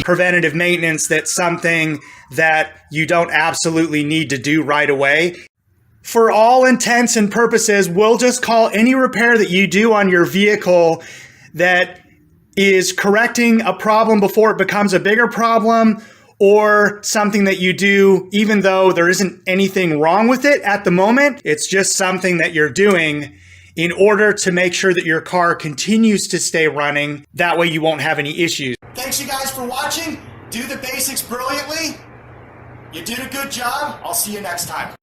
preventative maintenance that's something that you don't absolutely need to do right away. For all intents and purposes, we'll just call any repair that you do on your vehicle that is correcting a problem before it becomes a bigger problem, or something that you do even though there isn't anything wrong with it at the moment. It's just something that you're doing in order to make sure that your car continues to stay running. That way you won't have any issues. Thanks you guys for watching. Do the basics brilliantly. You did a good job. I'll see you next time.